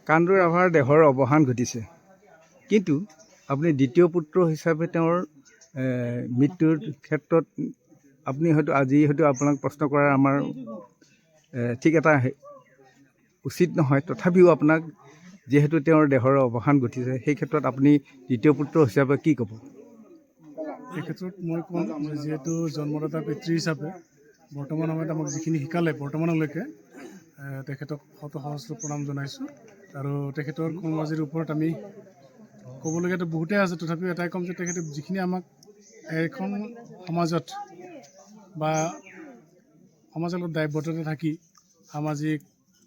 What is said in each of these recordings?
কান্দু ৰাভাৰ দেহৰ অৱসান ঘটিছে, কিন্তু আপুনি দ্বিতীয় পুত্ৰ হিচাপে তেওঁৰ মৃত্যুৰ ক্ষেত্ৰত আপুনি আজি আপোনাক প্ৰশ্ন কৰাৰ আমাৰ ঠিক এটা উচিত নহয়। তথাপিও আপোনাক যিহেতু তেওঁৰ দেহৰ অৱসান ঘটিছে, সেই ক্ষেত্ৰত আপুনি দ্বিতীয় পুত্ৰ হিচাপে কি ক'ব? এই ক্ষেত্ৰত মই ক'ম, যিহেতু জন্মদাতা পিতৃ হিচাপে বৰ্তমান সময়ত আমাক যিখিনি শিকালে বৰ্তমানলৈকে তেখেতক শত সহস্ৰ প্ৰণাম জনাইছোঁ। আৰু তেখেতৰ কৰ্মৰাজিৰ ওপৰত আমি ক'বলগীয়াতো বহুতেই আছে, তথাপিও এটাই ক'ম যে তেখেতে যিখিনি আমাক এখন সমাজত বা সমাজৰ লগত দায়বদ্ধতা থাকি সামাজিক,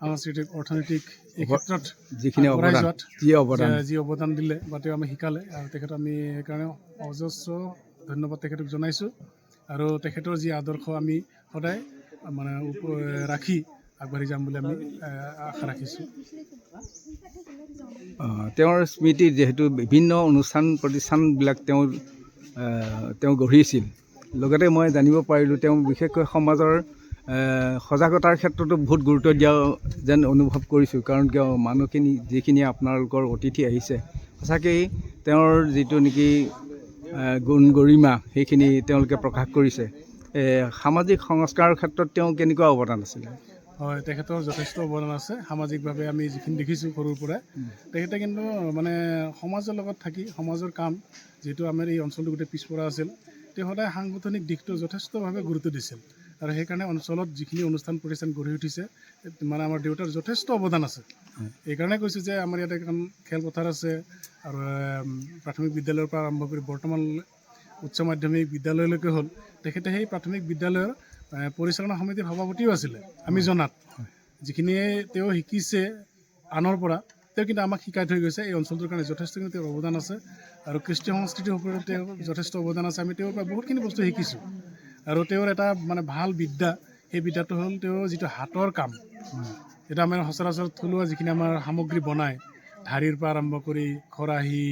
সাংস্কৃতিক, অৰ্থনৈতিক এই ক্ষেত্ৰত যিখিনি আগবঢ়াই যোৱাত যি অৱদান দিলে বা তেওঁ আমি শিকালে, আৰু তেখেতক আমি সেইকাৰণে অজস্ৰ ধন্যবাদ তেখেতক জনাইছোঁ। আৰু তেখেতৰ যি আদৰ্শ আমি সদায় মানে ৰাখি আগবাঢ়ি যাম বুলি আমি আশা ৰাখিছোঁ। তেওঁৰ স্মৃতিত যিহেতু বিভিন্ন অনুষ্ঠান প্ৰতিষ্ঠানবিলাক তেওঁ গঢ়িছিল, লগতে মই জানিব পাৰিলোঁ তেওঁ বিশেষকৈ সমাজৰ সজাগতাৰ ক্ষেত্ৰতো বহুত গুৰুত্ব দিয়া যেন অনুভৱ কৰিছোঁ। কাৰণ কিয় মানুহখিনি যিখিনি আপোনালোকৰ অতিথি আহিছে, সঁচাকেই তেওঁৰ যিটো নেকি গুণ গৰিমা সেইখিনি তেওঁলোকে প্ৰকাশ কৰিছে। সামাজিক সংস্কাৰৰ ক্ষেত্ৰত তেওঁ কেনেকুৱা অৱদান আছিলে? হয়, তেখেতৰ যথেষ্ট অৱদান আছে। সামাজিকভাৱে আমি যিখিনি দেখিছোঁ সৰুৰ পৰাই, তেখেতে কিন্তু মানে সমাজৰ লগত থাকি সমাজৰ কাম, যিহেতু আমাৰ এই অঞ্চলটো গোটেই পিছপৰা আছিল, তেওঁ সদায় সাংগঠনিক দিশটো যথেষ্টভাৱে গুৰুত্ব দিছিল। আৰু সেইকাৰণে অঞ্চলত যিখিনি অনুষ্ঠান প্ৰতিষ্ঠান গঢ়ি উঠিছে, মানে আমাৰ দেউতাৰ যথেষ্ট অৱদান আছে। এইকাৰণে কৈছোঁ যে আমাৰ ইয়াতে এখন খেলপথাৰ আছে, আৰু প্ৰাথমিক বিদ্যালয়ৰ পৰা আৰম্ভ কৰি বৰ্তমান উচ্চ মাধ্যমিক বিদ্যালয়লৈকে হ'ল। তেখেতে সেই প্ৰাথমিক বিদ্যালয়ৰ পৰিচালনা সমিতিৰ সভাপতিও আছিলে আমি জনাত। যিখিনিয়ে তেওঁ শিকিছে আনৰ পৰা, তেওঁ কিন্তু আমাক শিকাই থৈ গৈছে। এই অঞ্চলটোৰ কাৰণে যথেষ্টখিনি তেওঁৰ অৱদান আছে। আৰু কৃষ্টি সংস্কৃতিৰ ওপৰত তেওঁৰ যথেষ্ট অৱদান আছে। আমি তেওঁৰ পৰা বহুতখিনি বস্তু শিকিছোঁ। আৰু তেওঁৰ এটা মানে ভাল বিদ্যা, সেই বিদ্যাটো হ'ল তেওঁৰ যিটো হাতৰ কাম। এটা আমাৰ সচৰাচৰ থলুৱা যিখিনি আমাৰ সামগ্ৰী বনায়, ঢাৰিৰ পৰা আৰম্ভ কৰি খৰাহী,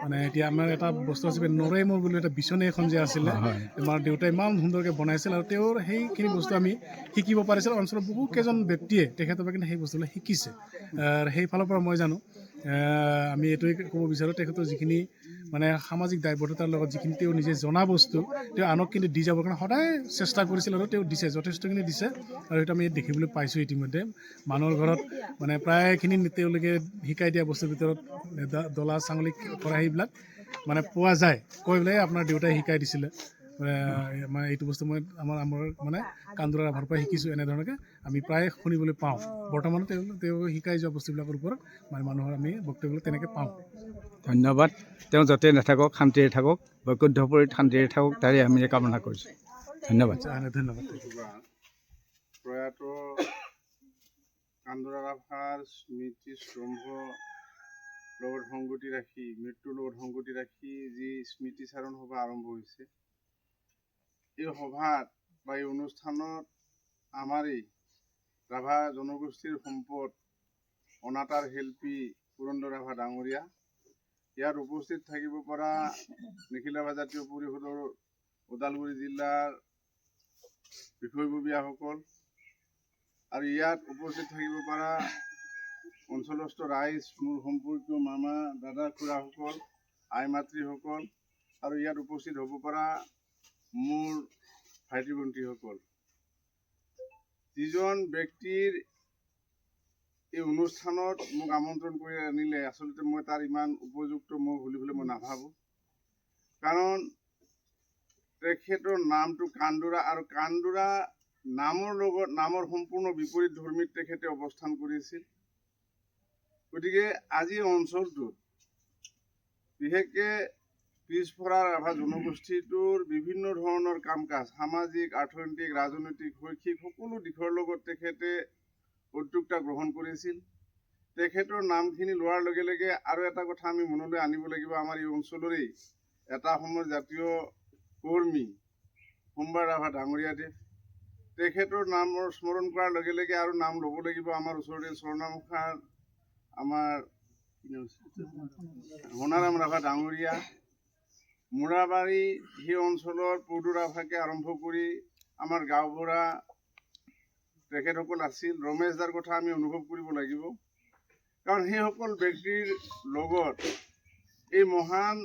মানে এতিয়া আমাৰ এটা বস্তু আছে নৰাই মূৰ বুলি এটা বিচনী এখন যে আছিলে, আমাৰ দেউতাই ইমান সুন্দৰকৈ বনাইছিল। আৰু তেওঁৰ সেইখিনি বস্তু আমি শিকিব পাৰিছিলোঁ। অঞ্চলৰ বহু কেইজন ব্যক্তিয়ে তেখেতৰ পৰা কিন্তু সেই বস্তুবিলাক শিকিছে। সেইফালৰ পৰা মই জানো, আমি এইটোৱে ক'ব বিচাৰোঁ, তেখেতৰ যিখিনি মানে সামাজিক দায়বদ্ধতাৰ লগত যিখিনি তেওঁ নিজে জনা বস্তু, তেওঁ আনক কিন্তু দি যাবৰ কাৰণে সদায় চেষ্টা কৰিছিল। আৰু তেওঁ দিছে, যথেষ্টখিনি দিছে। আৰু সেইটো আমি দেখিবলৈ পাইছোঁ ইতিমধ্যে। মানুহৰ ঘৰত মানে প্ৰায়খিনি তেওঁলোকে শিকাই দিয়া বস্তুৰ ভিতৰত ডলা, চাঙলি, খৰাহীবিলাক মানে পোৱা যায়। কৈ পেলাই আপোনাৰ দেউতাই শিকাই দিছিলে, মানে এইটো বস্তু মই আমাৰ মানে কান্দু ৰাভাৰ পৰা শিকিছোঁ। এনেধৰণে আমি প্ৰায় শুনিবলৈ পাওঁ। বৰ্তমানো তেওঁ শিকাই যোৱা বস্তুবিলাকৰ ওপৰত মানে মানুহৰ আমি বক্তব্য তেনেকৈ পাওঁ। ধন্যবাদ। তেওঁ য'তে নাথাকক শান্তিৰে থাকক, বৈকুণ্ঠপুৰীত শান্তিৰে থাকক, তাৰে আমি কামনা কৰিছোঁ। ধন্যবাদ। ধন্যবাদ। প্ৰয়াত কান্দু ৰাভাৰ স্মৃতি স্তম্ভ লগত সংগতি ৰাখি, মৃত্যুৰ লগত সংগতি ৰাখি যি স্মৃতিচাৰণ সভা আৰম্ভ হৈছে, এই সভাত বা এই অনুষ্ঠানত আমাৰ এই ৰাভা জনগোষ্ঠীৰ সম্পদ অনাতাঁৰ শিল্পী পুৰন্দৰ ৰাভা ডাঙৰীয়া, ইয়াত উপস্থিত থাকিব পৰা নিখিল ৰাভা জাতীয় পৰিষদৰ ওদালগুৰি জিলাৰ বিষয়ববীয়াসকল, আৰু ইয়াত উপস্থিত থাকিব পৰা অঞ্চলস্থ ৰাইজ, মোৰ সম্পৰ্কীয় মামা, দাদা, খুৰাসকল, আই মাতৃসকল, আৰু ইয়াত উপস্থিত হ'ব পৰা মোৰ ভাইটি ভণ্টিসকল। যিজন ব্যক্তিৰ এই অনুষ্ঠানত মোক আমন্ত্ৰণ কৰি আনিলে, আচলতে মই তাৰ ইমান উপযুক্ত মই বুলি মই নাভাবোঁ। কাৰণ তেখেতৰ নামটো কান্দুৰা, আৰু কান্দুৰা নামৰ লগত নামৰ সম্পূৰ্ণ বিপৰীত ধৰ্মীত তেখেতে অৱস্থান কৰিছিল। গতিকে আজি অঞ্চলটোত বিশেষকৈ পিছপৰা ৰাভা জনগোষ্ঠীটোৰ বিভিন্ন ধৰণৰ কাম কাজ, সামাজিক, অৰ্থনৈতিক, ৰাজনৈতিক, শৈক্ষিক সকলো দিশৰ লগত তেখেতে উদ্যোক্তা গ্ৰহণ কৰিছিল। তেখেতৰ নামখিনি লোৱাৰ লগে লগে আৰু এটা কথা আমি মনলৈ আনিব লাগিব, আমাৰ এই অঞ্চলৰেই এটা সময়ৰ জাতীয় কৰ্মী সোমবাৰ ৰাভা ডাঙৰীয়াদেৱ, তেখেতৰ নামৰ স্মৰণ কৰাৰ লগে লগে আৰু নাম ল'ব লাগিব আমাৰ ওচৰতে স্বৰ্ণমুখাৰ আমাৰ সোণাৰাম ৰাভা ডাঙৰীয়া, মুৰাবাৰী সেই অঞ্চলৰ পদু ৰাভাকে আৰম্ভ কৰি আমাৰ গাঁওবুঢ়া তেখেতসকল আছিল। ৰমেশ দাৰ কথা আমি অনুভৱ কৰিব লাগিব। কাৰণ সেইসকল ব্যক্তিৰ লগত এই মহান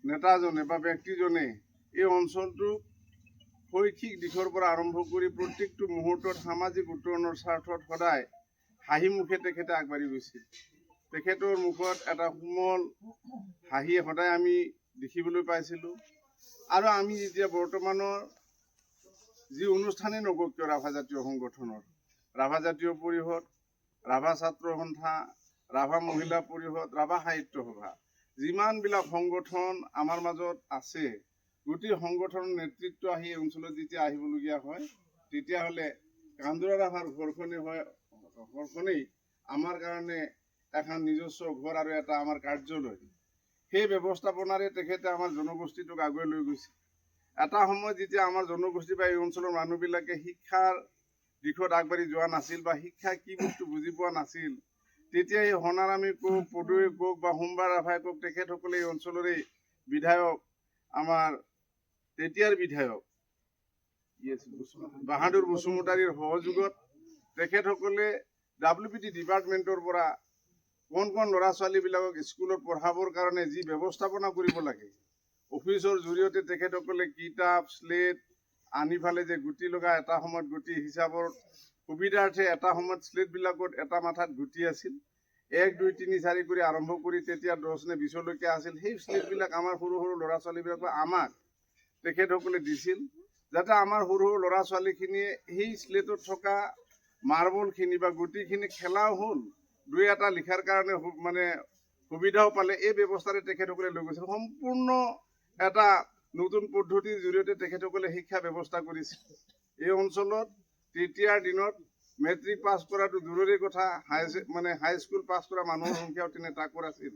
নেতাজনে বা ব্যক্তিজনে এই অঞ্চলটোক শৈক্ষিক দিশৰ পৰা আৰম্ভ কৰি প্ৰত্যেকটো মুহূৰ্তত সামাজিক উত্তৰণৰ স্বাৰ্থত সদায় হাঁহি মুখে তেখেতে আগবাঢ়ি গৈছিল। তেখেতৰ মুখত এটা কোমল হাঁহি সদায় আমি দেখিবলৈ পাইছিলোঁ। আৰু আমি যেতিয়া বৰ্তমানৰ যি অনুষ্ঠানেই নকওক কিয় ৰাভা জাতীয় সংগঠনৰ, ৰাভা জাতীয় পৰিষদ, ৰাভা ছাত্ৰ সন্থা, ৰাভা মহিলা পৰিষদ, ৰাভা সাহিত্য সভা, যিমানবিলাক সংগঠন আমাৰ মাজত আছে, গোটেই সংগঠনৰ নেতৃত্ব আহি এই অঞ্চলত যেতিয়া আহিবলগীয়া হয়, তেতিয়াহ'লে কান্দুৰা ৰাভাৰ ঘৰখনেই আমাৰ কাৰণে এখন নিজস্ব ঘৰ আৰু এটা আমাৰ কাৰ্যালয়। সেই ব্যৱস্থাপনাৰে তেখেতে আমাৰ জনগোষ্ঠীটোক আগুৱাই লৈ গৈছে। এটা সময়ত যেতিয়া আমাৰ জনগোষ্ঠী বা এই অঞ্চলৰ মানুহবিলাকে শিক্ষাৰ দিশত আগবাঢ়ি যোৱা নাছিল বা শিক্ষা কি বস্তু বুজি পোৱা নাছিল, তেতিয়া এই সোণাৰামে কওক, পদুৱে কওক বা সোমবাৰ ৰাভাই কওক, তেখেতসকলে এই অঞ্চলৰে বিধায়ক, আমাৰ তেতিয়াৰ বিধায়ক বাহাদুৰ বসুমতাৰীৰ সহযোগত তেখেতসকলে WPT ডিপাৰ্টমেণ্টৰ পৰা কোন ল'ৰা ছোৱালীবিলাকক স্কুলত পঢ়াবৰ কাৰণে যি ব্যৱস্থাপনা কৰিব লাগে, অফিচৰ জৰিয়তে তেখেতসকলে কিতাপ, স্লেট আনি ফালে যে গুটি লগা, এটা সময়ত গুটি হিচাপৰ সুবিধাৰ্থে এটা সময়ত স্লেটবিলাকত এটা মাথাত গুটি আছিল, 1, 2, 3, 4 কৰি আৰম্ভ কৰি তেতিয়া 10 নে 20লৈকে আছিল। সেই স্লেটবিলাক আমাৰ সৰু সৰু ল'ৰা ছোৱালীবিলাকে আমাক তেখেতসকলে দিছিল, যাতে আমাৰ সৰু সৰু ল'ৰা ছোৱালীখিনিয়ে সেই স্লেটত থকা মাৰ্বলখিনি বা গুটিখিনি খেলাও হ'ল, 2-এটা লিখাৰ কাৰণে মানে সুবিধাও পালে। এই ব্যৱস্থাৰে তেখেতসকলে লৈ গৈছিল। সম্পূৰ্ণ এটা নতুন পদ্ধতিৰ জৰিয়তে তেখেতসকলে শিক্ষা ব্যৱস্থা কৰিছিল। এই অঞ্চলত তেতিয়াৰ দিনত মেট্ৰিক পাছ কৰাটো দূৰৰে কথা, হাইস্কুল পাছ কৰা মানুহৰ সংখ্যাও তেনে তাকৰ আছিল।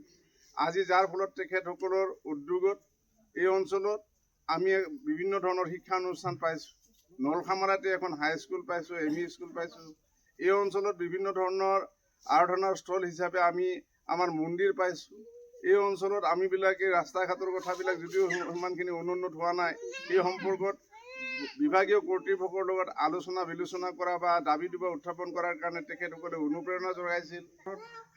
আজি যাৰ ফলত তেখেতসকলৰ উদ্যোগত এই অঞ্চলত আমি বিভিন্ন ধৰণৰ শিক্ষা অনুষ্ঠান পাইছোঁ। নলখামাৰাতে এখন হাইস্কুল পাইছোঁ, ME স্কুল পাইছোঁ। এই অঞ্চলত বিভিন্ন ধৰণৰ আৰাধনাৰ স্থল হিচাপে আমি আমাৰ মন্দিৰ পাইছোঁ। এই অঞ্চলত আমিবিলাকে ৰাস্তা ঘাটৰ কথাবিলাক যদিও সিমানখিনি অনুন্নত হোৱা নাই, এই সম্পৰ্কত বিভাগীয় কৰ্তৃপক্ষৰ লগত আলোচনা বিলোচনা কৰা বা দাবী দুবা উত্থাপন কৰাৰ কাৰণে তেখেতসকলে অনুপ্ৰেৰণা জনাইছিল।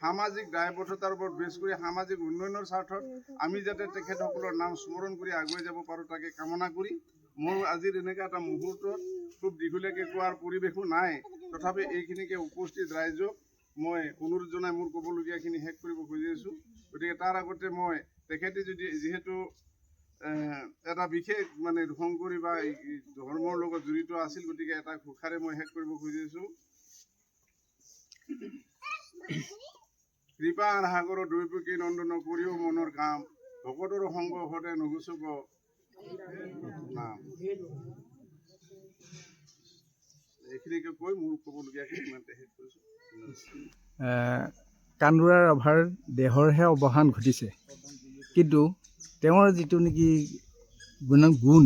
সামাজিক দায়বদ্ধতাৰ ওপৰত বেছ কৰি সামাজিক উন্নয়নৰ স্বাৰ্থত আমি যাতে তেখেতসকলৰ নাম স্মৰণ কৰি আগুৱাই যাব পাৰোঁ, তাকে কামনা কৰি মোৰ আজিৰ এনেকুৱা এটা মুহূৰ্তত খুব দীঘলীয়াকৈ কোৱাৰ পৰিৱেশো নাই, তথাপি এইখিনিকে উপস্থিত ৰাইজক মই অনুৰোধ জনাই মোৰ ক'বলগীয়াখিনি শেষ কৰিব খুজিছোঁ। গতিকে তাৰ আগতে মই তেখেতে যিহেতু এটা বিশেষ শংকৰী বা ধৰ্মৰ লগত জড়িত আছিল, গতিকে এটা ঘোষাৰে মই শেষ কৰিব খুজিছোঁ। কৃপা সাগৰ দৈৱকী নন্দন কৰিও মনৰ কাম, ভকতৰ সংগ সদায় নুগুচুক নাম। এইখিনিকে কৈ মোৰ ক'বলগীয়াখিনি ইমানতে শেষ কৰিছোঁ। কান্দুৰা ৰাভাৰ দেহৰহে অৱসান ঘটিছে, কিন্তু তেওঁৰ যিটো নেকি গুণ,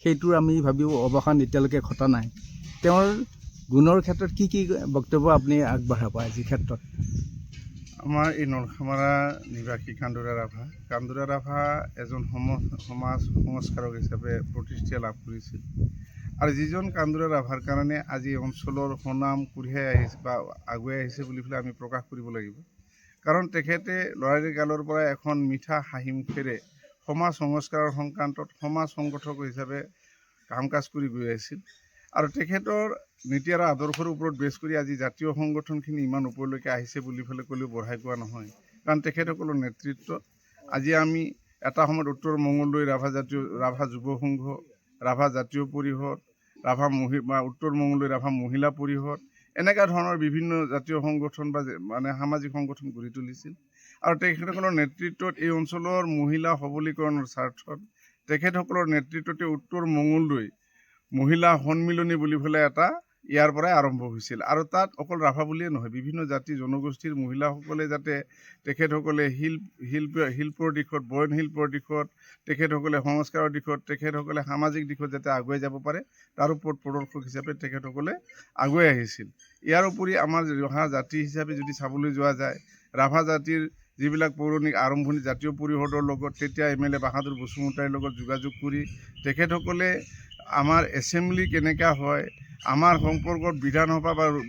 সেইটোৰ আমি ভাবিও অৱসান এতিয়ালৈকে ঘটা নাই। তেওঁৰ গুণৰ ক্ষেত্ৰত কি বক্তব্য আপুনি আগবঢ়াব আজিৰ ক্ষেত্ৰত? আমাৰ এই নলখামাৰা নিবাসী কান্দুৰা ৰাভা এজন সমাজ সংস্কাৰক হিচাপে প্ৰতিষ্ঠা লাভ কৰিছিল। আৰু যিজন কান্দুৰা ৰাভাৰ কাৰণে আজি অঞ্চলৰ সুনাম কঢ়িয়াই আহিছে বা আগুৱাই আহিছে বুলি পেলাই আমি প্ৰকাশ কৰিব লাগিব। কাৰণ তেখেতে ল'ৰালি কালৰ পৰা এখন মিঠা হাঁহি মুখেৰে সমাজ সংস্কাৰৰ সংক্ৰান্তত সমাজ সংগঠক হিচাপে কাম কাজ কৰি গৈ আহিছিল। আৰু তেখেতৰ নীতি আৰু আদৰ্শৰ ওপৰত বেছ কৰি আজি জাতীয় সংগঠনখিনি ইমান ওপৰলৈকে আহিছে বুলি পেলাই ক'লেও বঢ়াই কোৱা নহয়। কাৰণ তেখেতসকলৰ নেতৃত্বত আজি আমি এটা সময়ত উত্তৰ মঙলদৈ ৰাভা যুৱ সংঘ, ৰাভা জাতীয় পৰিষদ, উত্তৰ মঙলদৈ ৰাভা মহিলা পৰিষদ, এনেকুৱা ধৰণৰ বিভিন্ন জাতীয় সংগঠন বা সামাজিক সংগঠন গঢ়ি তুলিছিল। আৰু তেখেতসকলৰ নেতৃত্বত এই অঞ্চলৰ মহিলা সবলীকৰণৰ স্বাৰ্থত তেখেতসকলৰ নেতৃত্বতে উত্তৰ মঙলদৈ মহিলা সন্মিলনী বুলি পেলাই এটা ইয়াৰ পৰাই আৰম্ভ হৈছিল। আৰু তাত অকল ৰাভা বুলিয়ে নহয়, বিভিন্ন জাতি জনগোষ্ঠীৰ মহিলাসকলে যাতে তেখেতসকলে শিল্পৰ দিশত, বয়নশিল্পৰ দিশত, তেখেতসকলে সংস্কাৰৰ দিশত, তেখেতসকলে সামাজিক দিশত যাতে আগুৱাই যাব পাৰে, তাৰ ওপৰত প্ৰদৰ্শক হিচাপে তেখেতসকলে আগুৱাই আহিছিল। ইয়াৰ উপৰি আমাৰ ৰহা জাতি হিচাপে যদি চাবলৈ যোৱা যায়, ৰাভা জাতিৰ যিবিলাক পৌৰাণিক আৰম্ভণি জাতীয় পৰিষদৰ লগত তেতিয়া MLA বাহাদুৰ বসুমতাৰীৰ লগত যোগাযোগ কৰি তেখেতসকলে আমাৰ এছেম্বলি কেনেকুৱা হয় আমাৰ সম্পৰ্কত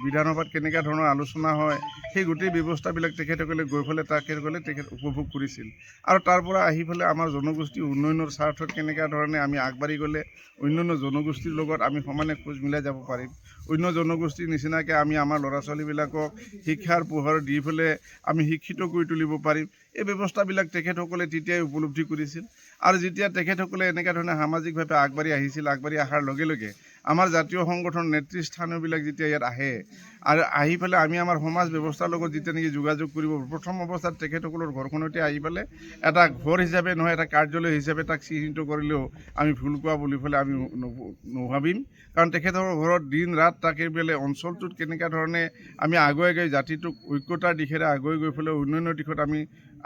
বিধানসভাত কেনেকুৱা ধৰণৰ আলোচনা হয় সেই গোটেই ব্যৱস্থাবিলাক তেখেতসকলে গৈ পেলাই তেখেত উপভোগ কৰিছিল আৰু তাৰ পৰা আহি পেলাই আমাৰ জনগোষ্ঠীৰ উন্নয়নৰ স্বাৰ্থত কেনেকুৱা ধৰণে আমি আগবাঢ়ি গ'লে অন্যান্য জনগোষ্ঠীৰ লগত আমি সমানে খোজ মিলাই যাব পাৰিম, অন্য জনগোষ্ঠীৰ নিচিনাকৈ আমি আমাৰ ল'ৰা ছোৱালীবিলাকক শিক্ষাৰ পোহৰ দি পেলাই আমি শিক্ষিত কৰি তুলিব পাৰিম, এই ব্যৱস্থাবিলাক তেখেতসকলে তেতিয়াই উপলব্ধি কৰিছিল। আৰু যেতিয়া তেখেতসকলে এনেকুৱা ধৰণে সামাজিকভাৱে আগবাঢ়ি আহিছিল, আগবাঢ়ি অহাৰ লগে লগে আমাৰ জাতীয় সংগঠন নেতৃস্থানীয়বিলাক যেতিয়া ইয়াত আহে আৰু আহি পেলাই আমি আমাৰ সমাজ ব্যৱস্থাৰ লগত যেতিয়া নেকি যোগাযোগ কৰিব, প্ৰথম অৱস্থাত তেখেতসকলৰ ঘৰখনতে আহি পেলাই এটা ঘৰ হিচাপে নহয় এটা কাৰ্যালয় হিচাপে তাক চিহ্নিত কৰিলেও আমি ভুল কোৱা বুলি পেলাই আমি নাভাবিম, কাৰণ তেখেতৰ ঘৰত দিন ৰাত তাকে পেলাই অঞ্চলটোত কেনেকুৱা ধৰণে আমি আগুৱাই গৈ জাতিটোক ঐক্যতাৰ দিশেৰে আগুৱাই গৈ পেলাই উন্নয়নৰ দিশত আমি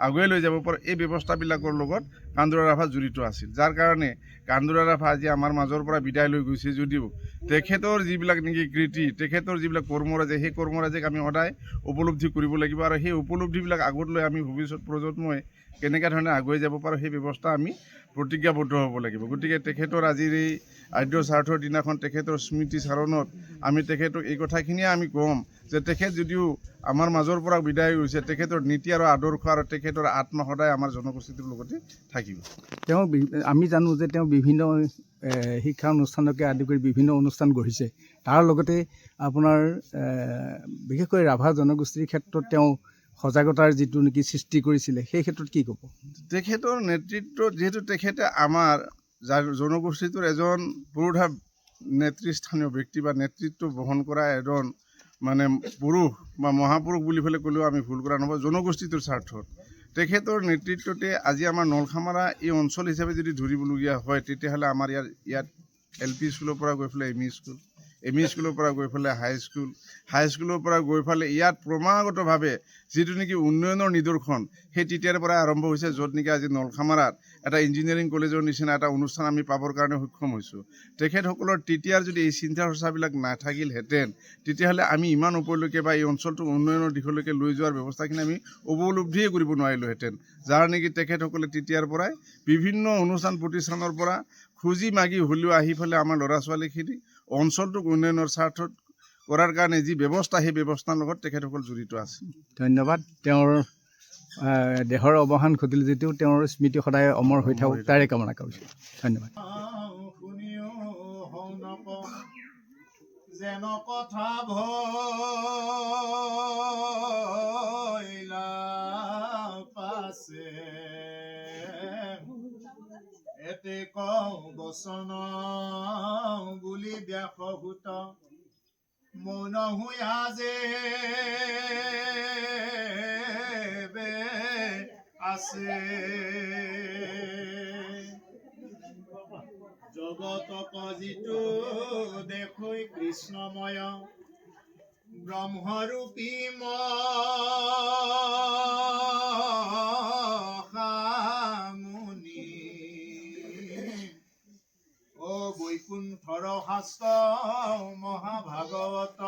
আগুৱাই লৈ যাব পাৰোঁ, এই ব্যৱস্থাবিলাকৰ লগত কান্দুৰা ৰাভা জড়িত আছিল। যাৰ কাৰণে কান্দুৰা ৰাভা আজি আমাৰ মাজৰ পৰা বিদায় লৈ গৈছে যদিও তেখেতৰ যিবিলাক নেকি কৃতি, তেখেতৰ যিবিলাক কৰ্মৰাজি, সেই কৰ্মৰাজিক আমি সদায় উপলব্ধি কৰিব লাগিব আৰু সেই উপলব্ধিবিলাক আগত লৈ আমি ভৱিষ্যত প্ৰজন্মই কেনেকুৱা ধৰণে আগুৱাই যাব পাৰোঁ সেই ব্যৱস্থা আমি প্ৰতিজ্ঞাবদ্ধ হ'ব লাগিব। গতিকে তেখেতৰ আজিৰ এই আদ্য স্বাৰ্থৰ দিনাখন তেখেতৰ স্মৃতি চাৰণত আমি তেখেতক এই কথাখিনিয়ে আমি ক'ম যে তেখেত যদিও আমাৰ মাজৰ পৰা বিদায় হৈছে, তেখেতৰ নীতি আৰু আদৰ্শ আৰু তেখেতৰ আত্মা সদায় আমাৰ জনগোষ্ঠীটোৰ লগতে থাকিব। তেওঁ আমি জানো যে তেওঁ বিভিন্ন শিক্ষা অনুষ্ঠানকে আদি কৰি বিভিন্ন অনুষ্ঠান গঢ়িছে, তাৰ লগতে আপোনাৰ বিশেষকৈ ৰাভা জনগোষ্ঠীৰ ক্ষেত্ৰত তেওঁ সজাগতাৰ যিটো নেকি সৃষ্টি কৰিছিলে সেই ক্ষেত্ৰত কি ক'ব? তেখেতৰ নেতৃত্বত যিহেতু তেখেতে আমাৰ জনগোষ্ঠীটোৰ এজন পুৰোধা নেতৃস্থানীয় ব্যক্তি বা নেতৃত্ব বহন কৰা এজন মানে পুৰুষ বা মহাপুৰুষ বুলি পেলাই ক'লেও আমি ভুল কৰা নহ'ব। জনগোষ্ঠীটোৰ স্বাৰ্থত তেখেতৰ নেতৃত্বতে আজি আমাৰ নলখামাৰা এই অঞ্চল হিচাপে যদি ধৰিবলগীয়া হয়, তেতিয়াহ'লে আমাৰ ইয়াত LP স্কুলৰ পৰা গৈ পেলাই এম ই স্কুলৰ পৰা গৈ পেলাই হাইস্কুলৰ পৰা গৈ পেলাই ইয়াত ক্ৰমাগতভাৱে যিটো নেকি উন্নয়নৰ নিদৰ্শন সেই তেতিয়াৰ পৰাই আৰম্ভ হৈছে, য'ত নেকি আজি নলখামাৰাত এটা ইঞ্জিনিয়াৰিং কলেজৰ নিচিনা এটা অনুষ্ঠান আমি পাবৰ কাৰণে সক্ষম হৈছোঁ। তেখেতসকলৰ তেতিয়াৰ যদি এই চিন্তা চৰ্চাবিলাক নাথাকিলহেঁতেন তেতিয়াহ'লে আমি ইমান ওপৰলৈকে বা এই অঞ্চলটোক উন্নয়নৰ দিশলৈকে লৈ যোৱাৰ ব্যৱস্থাখিনি আমি উপলব্ধিয়ে কৰিব নোৱাৰিলোহেঁতেন। যাৰ নেকি তেখেতসকলে তেতিয়াৰ পৰাই বিভিন্ন অনুষ্ঠান প্ৰতিষ্ঠানৰ পৰা খুজি মাগি হ'লেও আহি পেলাই আমাৰ ল'ৰা ছোৱালীখিনি অঞ্চলটোক উন্নয়নৰ স্বাৰ্থত কৰাৰ কাৰণে যি ব্যৱস্থা সেই ব্যৱস্থাৰ লগত তেখেতসকল জড়িত আছে। ধন্যবাদ। তেওঁৰ দেহৰ অৱসান ঘটিল যদিও তেওঁৰ স্মৃতি সদায় অমৰ হৈ থাকক তাৰে কামনা কৰিছোঁ। ধন্যবাদ। যেন কথা ভইলা পাছে এতে কওঁ বচন বুলি ব্যাসভূত মৌন হুয়া যে আছে জগতক যিটো দেখৈ কৃষ্ণময় ব্ৰহ্মৰূপী মহামুনি ও বৈকুণ্ঠৰ শাস্ত্ৰ মহাভাগৱত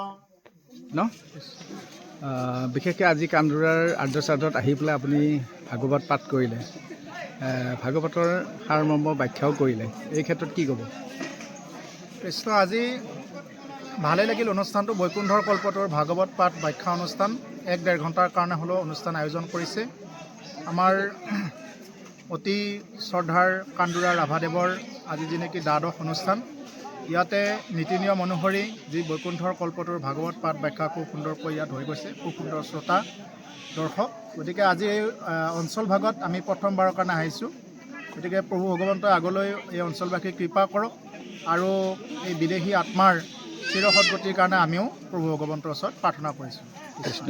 বিশেষকৈ আজি কান্দুৰাৰ আদ্য শ্ৰাদ্ধত আহি পেলাই আপুনি ভাগৱত পাঠ কৰিলে, ভাগৱতৰ সাৰমৰ্ম ব্যাখ্যাও কৰিলে, এই ক্ষেত্ৰত কি ক'ব? কৃষ্ণ আজি ভালেই লাগিল অনুষ্ঠানটো। বৈকুণ্ঠৰ কল্পতৰ ভাগৱত পাঠ ব্যাখ্যা অনুষ্ঠান 1-1.5 ঘণ্টাৰ কাৰণে হ'লেও অনুষ্ঠান আয়োজন কৰিছে। আমাৰ অতি শ্ৰদ্ধাৰ কান্দুৰা ৰাভাদেৱৰ আজি যি নেকি দ্বাদশ অনুষ্ঠান, ইয়াতে নীতি নিয়ম অনুসৰি যি বৈকুণ্ঠৰ কল্পটোৰ ভাগৱত পাঠ ব্যাখ্যা খুব সুন্দৰকৈ ইয়াত হৈ গৈছে, খুব সুন্দৰ শ্ৰোতা দৰ্শক। গতিকে আজি এই অঞ্চল ভাগত আমি প্ৰথমবাৰৰ কাৰণে আহিছোঁ। গতিকে প্ৰভু ভগৱন্তই আগলৈ এই অঞ্চলবাসীক কৃপা কৰক আৰু এই বিদেশী আত্মাৰ চিৰ সদ্গতিৰ কাৰণে আমিও প্ৰভু ভগৱন্তৰ ওচৰত প্ৰাৰ্থনা কৰিছোঁ। কৃষ্ণ।